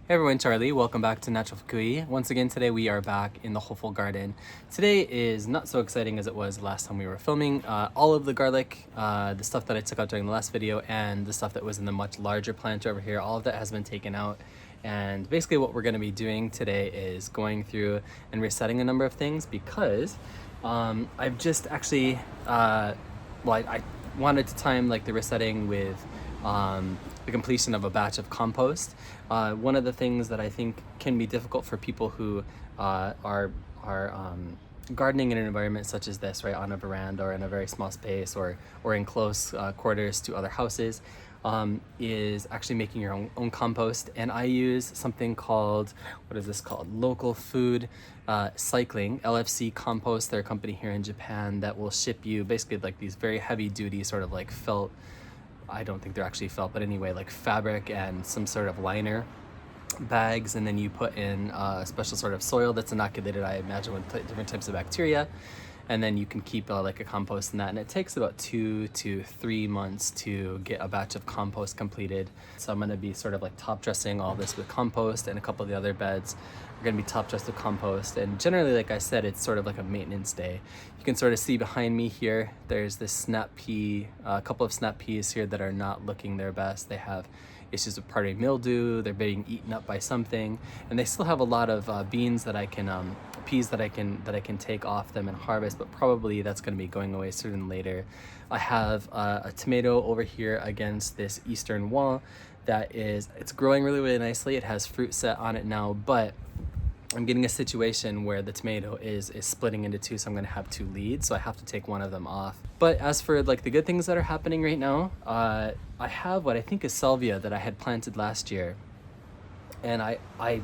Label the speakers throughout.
Speaker 1: Hey everyone, Charlie. Welcome back to Natural Fukui. Once again, today we are back in the hopeful garden. Today is not so exciting as it was last time we were filming. All of the garlic, the stuff that I took out during the last video, and the stuff that was in the much larger planter over here, all of that has been taken out. And basically what we're going to be doing today is going through and resetting a number of things because I've just actually, I wanted to time like the resetting with the completion of a batch of compost. One of the things that I think can be difficult for people who are gardening in an environment such as this, right, on a veranda or in a very small space or in close quarters to other houses, is actually making your own compost. And I use something called, what is this called? Local Food Cycling, LFC Compost. They're a company here in Japan that will ship you basically like these very heavy duty sort of like felt, I don't think they're actually felt, but anyway, like fabric and some sort of liner bags, and then you put in a special sort of soil that's inoculated, I imagine, with different types of bacteria, and then you can keep like a compost in that, and it takes about 2 to 3 months to get a batch of compost completed. So I'm going to be sort of like top dressing all this with compost, and a couple of the other beds are going to be top dressed with compost. And generally, like I said, it's sort of like a maintenance day. You can sort of see behind me here, there's this snap pea, a couple of snap peas here that are not looking their best. They have issues with powdery mildew, they're being eaten up by something, and they still have a lot of beans that I can, peas that I can take off them and harvest, but probably that's going to be going away sooner than later. I have a tomato over here against this eastern wall that it's growing really nicely. It has fruit set on it now, but I'm getting a situation where the tomato is splitting into two, so I'm gonna have two leads, so I have to take one of them off. But as for like the good things that are happening right now, I have what I think is salvia that I had planted last year, and I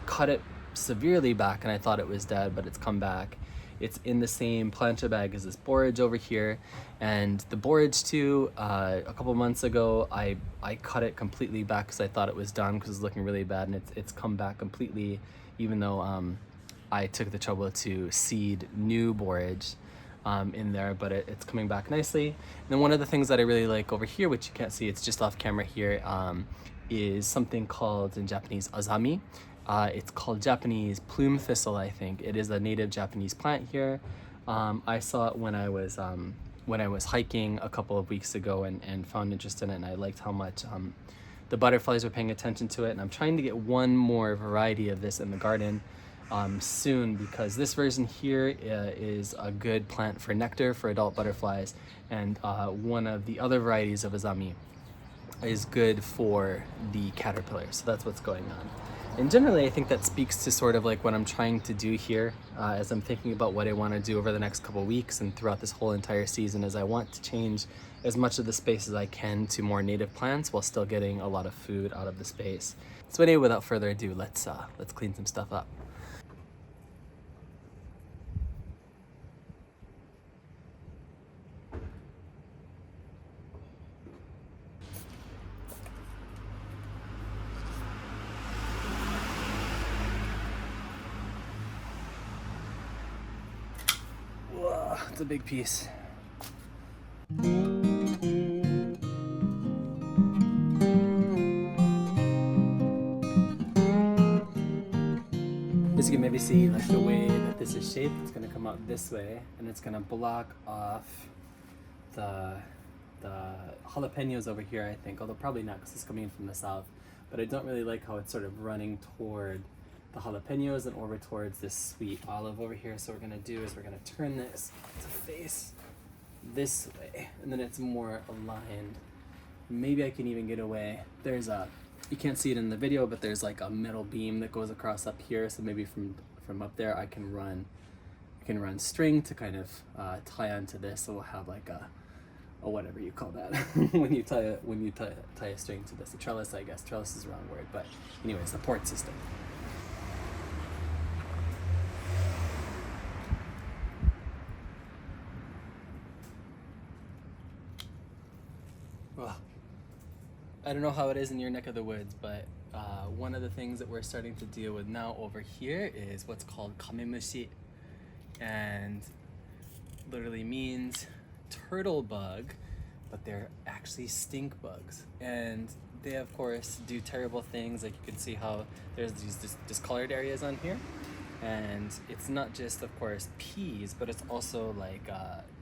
Speaker 1: cut it severely back and I thought it was dead, but it's come back. It's in the same planter bag as this borage over here, and the borage too, a couple months ago I cut it completely back because I thought it was done because it's looking really bad, and it's come back completely, even though I took the trouble to seed new borage in there, but it's coming back nicely. And then one of the things that I really like over here, which you can't see, it's just off camera here, is something called in Japanese azami. It's called Japanese plume thistle, I think. It is a native Japanese plant here. I saw it when I was hiking a couple of weeks ago and found interest in it, and I liked how much the butterflies were paying attention to it. And I'm trying to get one more variety of this in the garden soon, because this version here is a good plant for nectar for adult butterflies, and one of the other varieties of azami is good for the caterpillar. So that's what's going on. And generally, I think that speaks to sort of like what I'm trying to do here as I'm thinking about what I want to do over the next couple of weeks and throughout this whole entire season, is I want to change as much of the space as I can to more native plants while still getting a lot of food out of the space. So anyway, without further ado, let's clean some stuff up. Whoa, it's a big piece. As you can maybe see, like the way that this is shaped, it's going to come out this way, and it's going to block off the jalapenos over here, I think, although probably not because it's coming in from the south. But I don't really like how it's sort of running toward the jalapenos and over towards this sweet olive over here. So what we're going to do is we're going to turn this to face this way, and then it's more aligned. Maybe I can even get away. There's you can't see it in the video, but there's like a metal beam that goes across up here, so maybe from up there I can run string to kind of tie onto this, so we'll have like a whatever you call that when you tie a string to this, a trellis, I guess. Trellis is the wrong word, but anyways, the port system. Well, I don't know how it is in your neck of the woods, but one of the things that we're starting to deal with now over here is what's called kamemushi, and literally means turtle bug, but they're actually stink bugs. And they of course do terrible things. Like you can see how there's these discolored areas on here, and it's not just of course peas, but it's also like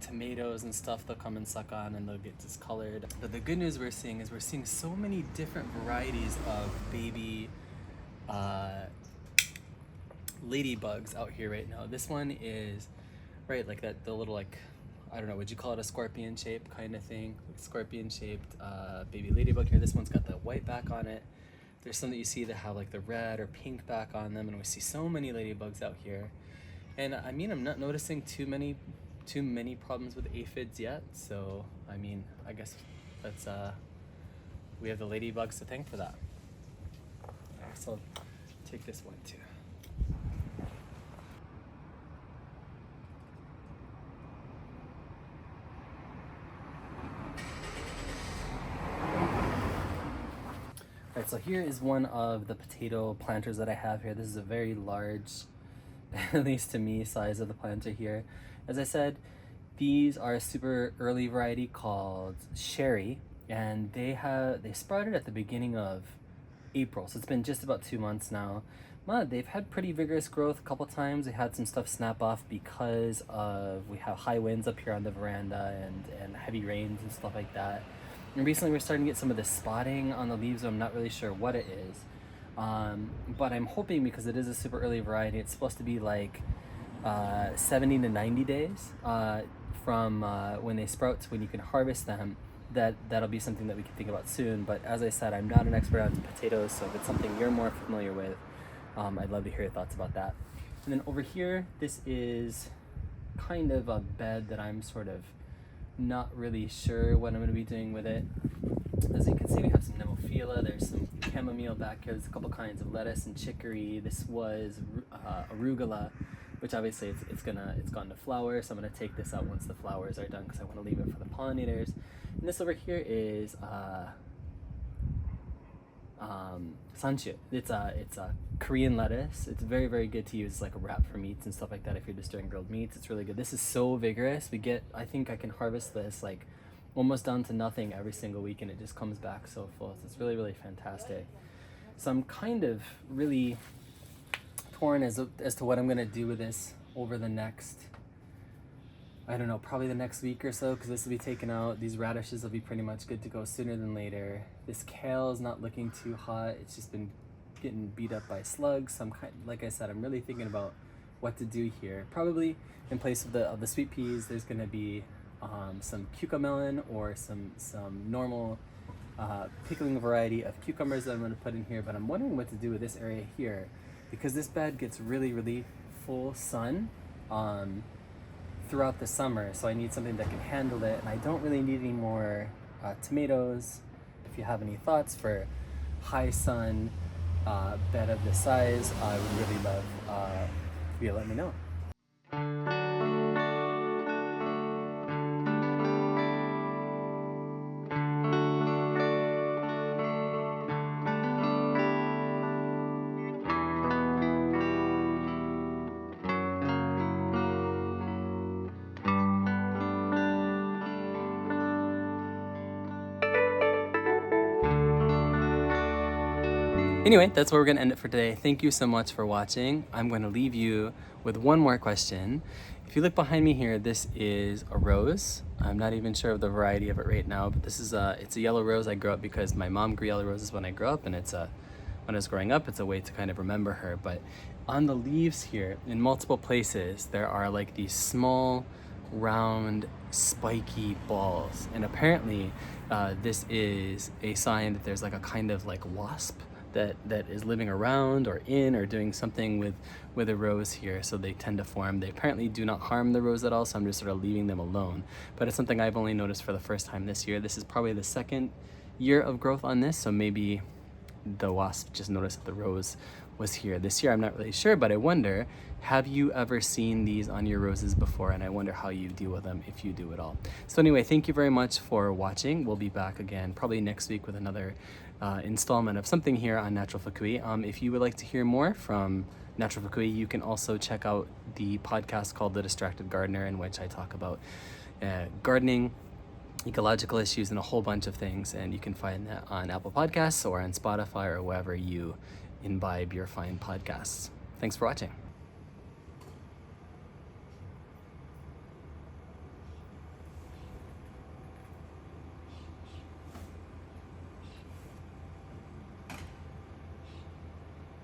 Speaker 1: tomatoes and stuff they'll come and suck on and they'll get discolored. But the good news we're seeing so many different varieties of baby ladybugs out here right now. This one is right like that, the little, like, I don't know, would you call it a scorpion shape kind of thing? Scorpion shaped baby ladybug here. This one's got the white back on it. There's some that you see that have like the red or pink back on them, and we see so many ladybugs out here. And I mean, I'm not noticing too many problems with aphids yet. So I mean, I guess that's we have the ladybugs to thank for that. So I'll take this one too. Alright, so here is one of the potato planters that I have here. This is a very large, at least to me, size of the planter here. As I said, these are a super early variety called Sherry, and they sprouted at the beginning of April, so it's been just about 2 months now. But they've had pretty vigorous growth a couple times. They had some stuff snap off because we have high winds up here on the veranda and heavy rains and stuff like that. And recently we're starting to get some of this spotting on the leaves. I'm not really sure what it is. But I'm hoping, because it is a super early variety, it's supposed to be like 70 to 90 days from when they sprout to when you can harvest them. That'll be something that we can think about soon. But as I said, I'm not an expert on potatoes, so if it's something you're more familiar with, I'd love to hear your thoughts about that. And then over here, this is kind of a bed that I'm sort of not really sure what I'm going to be doing with it. As you can see, we have some Nemophila, there's some chamomile back here, there's a couple kinds of lettuce and chicory. This was arugula, which obviously it's gone to flower, so I'm going to take this out once the flowers are done because I want to leave it for the pollinators. And this over here is sanchu. It's a Korean lettuce. It's very, very good to use like a wrap for meats and stuff like that if you're just doing grilled meats. It's really good. This is so vigorous. I think I can harvest this like almost down to nothing every single week, and it just comes back so full. So it's really, really fantastic. So I'm kind of really torn as to what I'm gonna do with this over the next, I don't know, probably the next week or so, because this will be taken out. These radishes will be pretty much good to go sooner than later. This kale is not looking too hot. It's just been getting beat up by slugs. So like I said, I'm really thinking about what to do here. Probably in place of the sweet peas, there's gonna be some cucamelon or some normal pickling variety of cucumbers that I'm gonna put in here. But I'm wondering what to do with this area here, because this bed gets really, really full sun throughout the summer, so I need something that can handle it, and I don't really need any more tomatoes. If you have any thoughts for high sun bed of this size, I would really love for you to let me know. Anyway, that's where we're going to end it for today. Thank you so much for watching. I'm going to leave you with one more question. If you look behind me here, this is a rose. I'm not even sure of the variety of it right now, but this is it's a yellow rose. I grew up because my mom grew yellow roses when I grew up, and when I was growing up, it's a way to kind of remember her. But on the leaves here, in multiple places, there are like these small, round, spiky balls. And apparently, this is a sign that there's like a kind of like wasp that is living around or in or doing something with a rose here, so they tend to form. They apparently do not harm the rose at all, so I'm just sort of leaving them alone. But it's something I've only noticed for the first time this year. This is probably the second year of growth on this, so maybe the wasp just noticed that the rose was here this year. I'm not really sure, but I wonder, have you ever seen these on your roses before? And I wonder how you deal with them, if you do at all. So anyway, thank you very much for watching. We'll be back again probably next week with another installment of something here on Natural Fukui. If you would like to hear more from Natural Fukui, you can also check out the podcast called The Distracted Gardener, in which I talk about gardening ecological issues, and a whole bunch of things. And you can find that on Apple Podcasts or on Spotify or wherever you imbibe your fine podcasts. Thanks for watching.